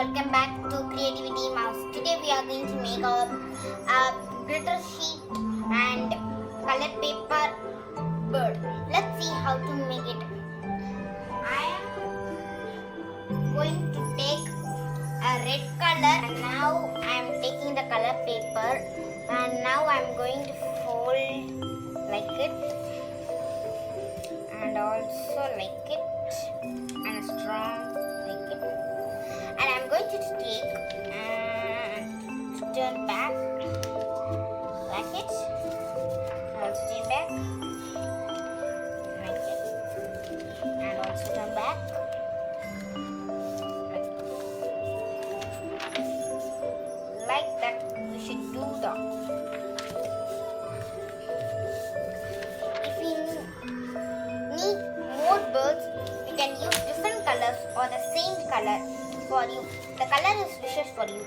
welcome back to Creativity Mouse. Today we are going to make a glitter sheet and color paper bird. Let's see how to make it. I am going to take a red color and now I am taking the color paper and now I am going to fold like it and also like it and strong like it. And I'm going to take and turn back like it. Also turn back like it, and also turn back like that. We should do that. If we need more birds, we can use different colors or the same color for you. The color is wishes for you.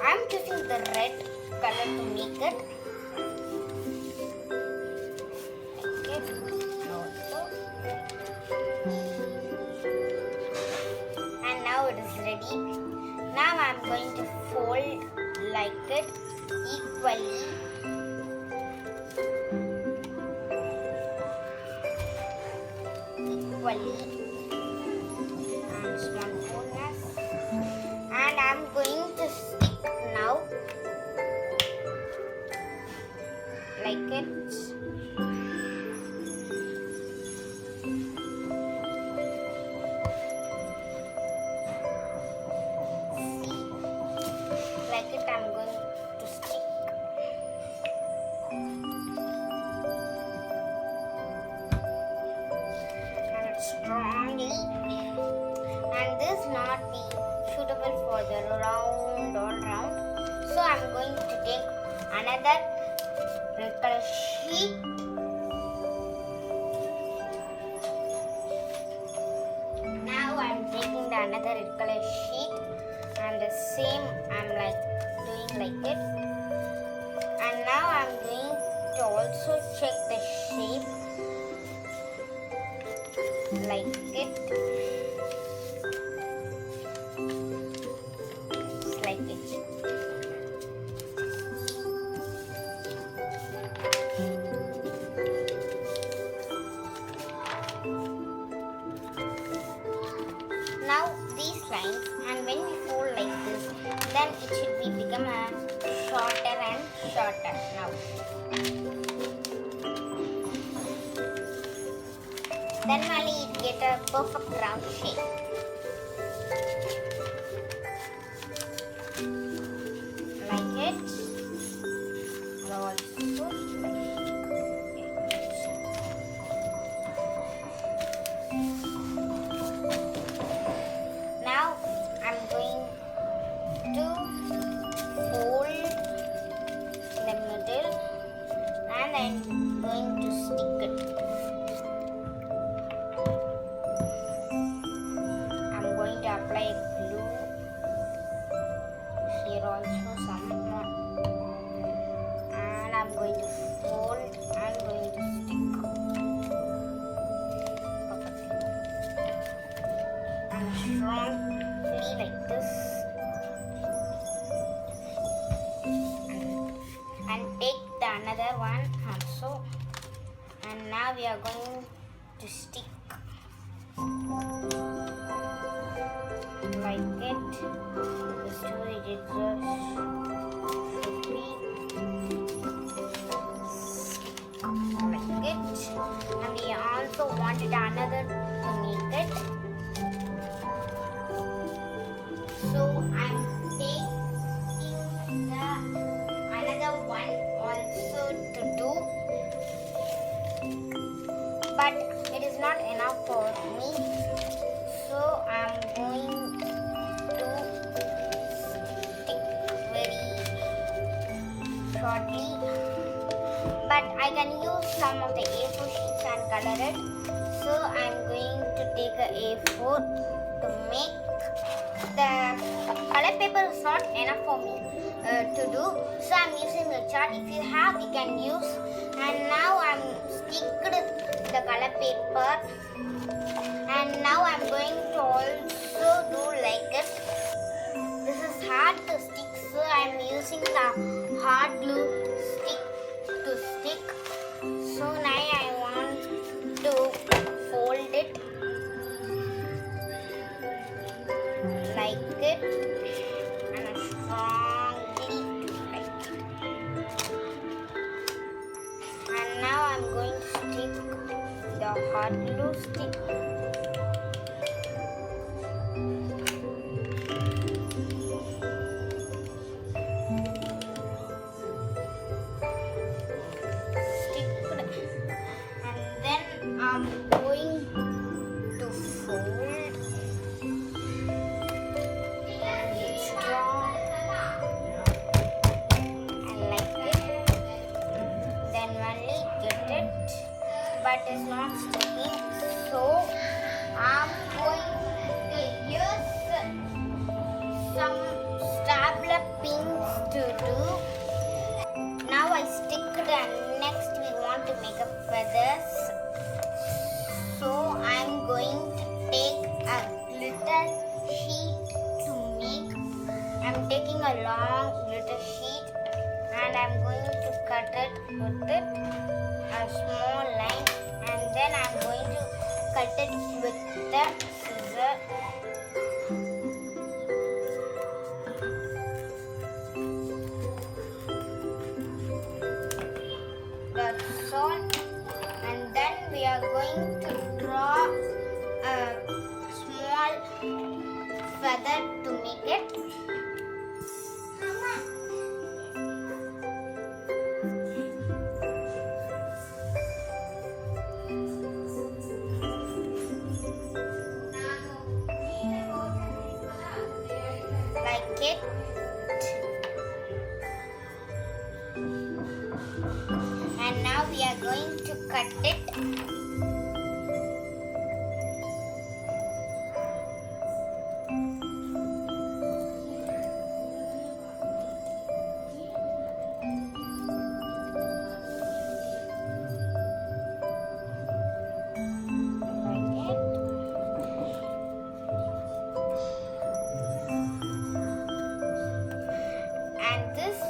I am choosing the red color to make it. And now it is ready. Now I am going to fold like it equally. And small foldness. And I am going to stick now like it. Like it, I'm going to stick. And it's strongly. And this not be suitable for the round all round. So I'm going to take another red color sheet. Now I'm taking the another red color sheet. And the same I'm like doing like it, and now I'm going to also check the shape like it, like it. Now these lines, and when we fold like this, then it should be become a shorter and shorter now. Then only it get a perfect round shape. Like it. And also like it. Now I'm going to fold in the middle and I'm going to stick it. I'm going to apply glue here also some more, and I'm going to fold and going to stick perfectly and strongly like this. And take the another one also, and now we are going to stick like it. The story exhaust should be like it, and we also wanted another to make it. So I'm taking the another one also to do, but it is not enough for me, so I'm going to stick very shortly, but I can use some of the A4 sheets and color it. So I'm going to take a A4 to make. The color paper is not enough for me to do, so I'm using the chart. If you have, you can use. And now I'm sticked the color paper, and now I'm going to also So do like it. This is hard to stick, so I am using the hard glue stick to stick. So now I want to fold it like it and strongly like it. And now I'm going to stick the hot glue stick. And then I'm going to fold and strong and like it. Then only get it, but it's not sticking. So I'm going to use some stapler pins to do. Now I stick it, and next we want to make a feathers. So I'm going to take a glitter sheet to make. I'm taking a long glitter sheet and I'm going to cut it with it a small line, and then I'm going to cut it with the scissor. That's all. And then we are going to draw a small feather to make it. Like it. And now we are going to cut it.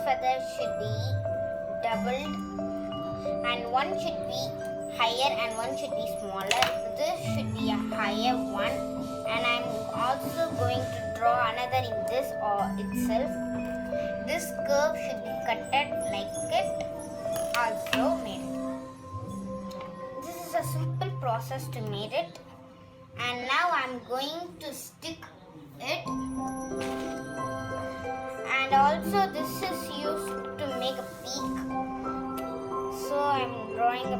Feather should be doubled, and one should be higher and one should be smaller. This should be a higher one, and I'm also going to draw another in this or itself. This curve should be cutted like it, also made it. This is a simple process to make it, and now I'm going to stick it. And also this is used to make a peak. So I'm drawing a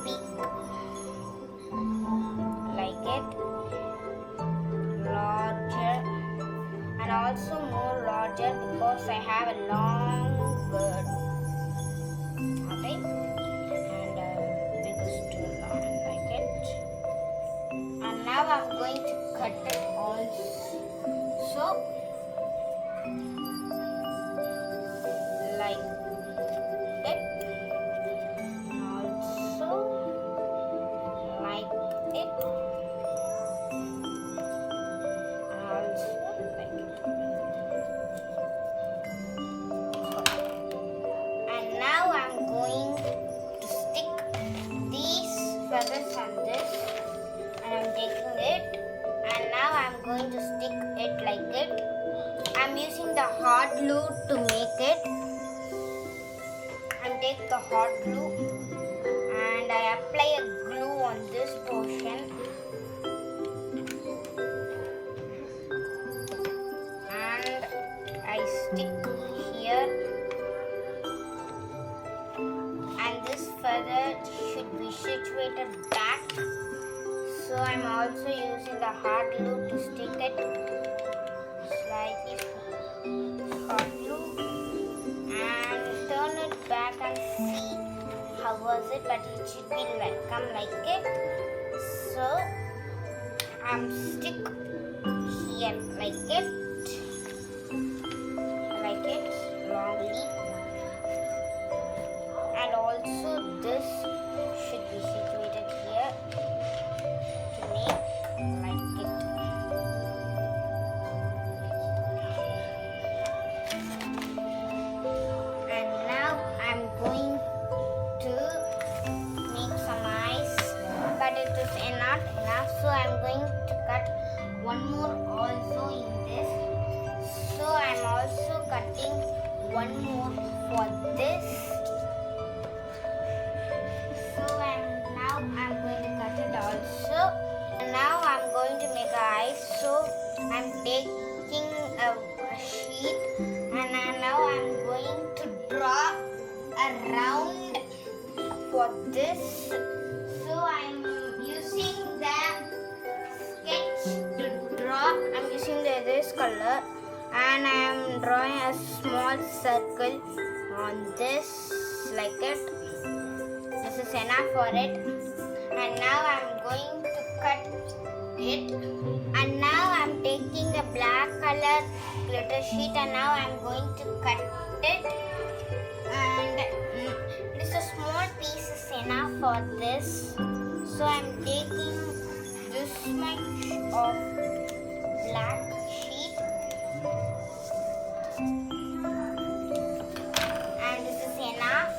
peak like it, larger and also more larger because I have a long bird. Okay, and because too long like it. And now I'm going to cut it also. Like it, also like it, also like it. And now I'm going to stick these feathers on this, and I'm taking it, and now I'm going to stick it like it. I'm using the hot glue to make it. Take the hot glue and I apply a glue on this portion, and I stick here, and this feather should be situated back. So I'm also using the hot glue to stick it slightly. Hot glue and turn it back and see how was it, but it should be come like it. So I'm stick here like it wrongly, and also this should be situated here to make like it. for this. So I'm using the sketch to draw. I'm using this color and I'm drawing a small circle on this like it. This is enough for it. And now I'm going to cut it. And now I'm taking a black color glitter sheet and now I'm going to cut it. And it is a small piece is enough for this. So I'm taking this much of black sheet. And this is enough.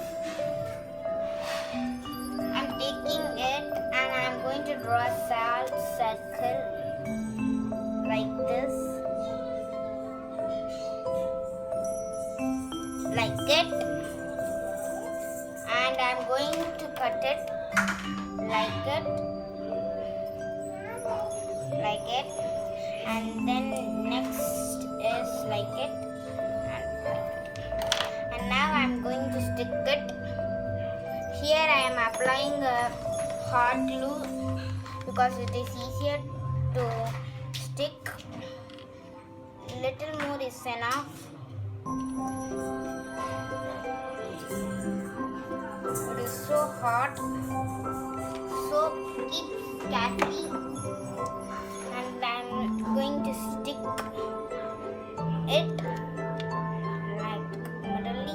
I'm taking it and I'm going to draw a circle like this. Like it. And I'm going to cut it like it. Like it. And then next is like it. And now I'm going to stick it. Here I am applying a hot glue because it is easier to stick. Little more is enough. It is so hot, so keep carefully. And I'm going to stick it like middle.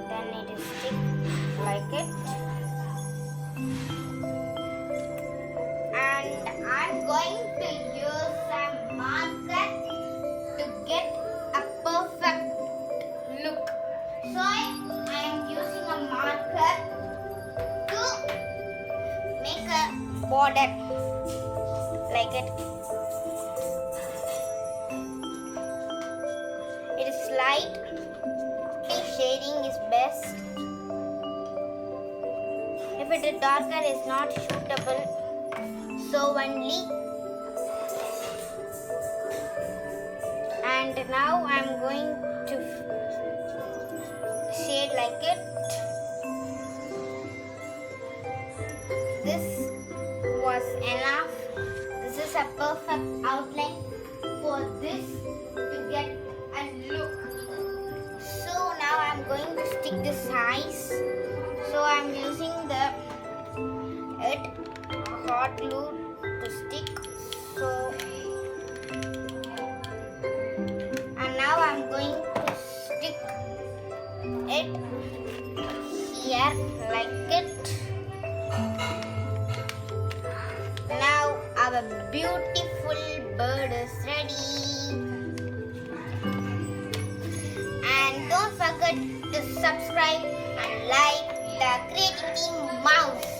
Then it is stick like it. And I'm going to use a marker to get a perfect look. So I am using a marker to make a border like it. It is light shading is best. If it is darker, is not suitable. So only. And now I am going to shade like it. This was enough. This is a perfect outline for this to get a look. So now I am going to stick this eyes. So I am using the hot glue to stick. So and now I am going to stick it here like it. Now our beautiful bird is ready. And don't forget to subscribe and like the Creativity Mouse.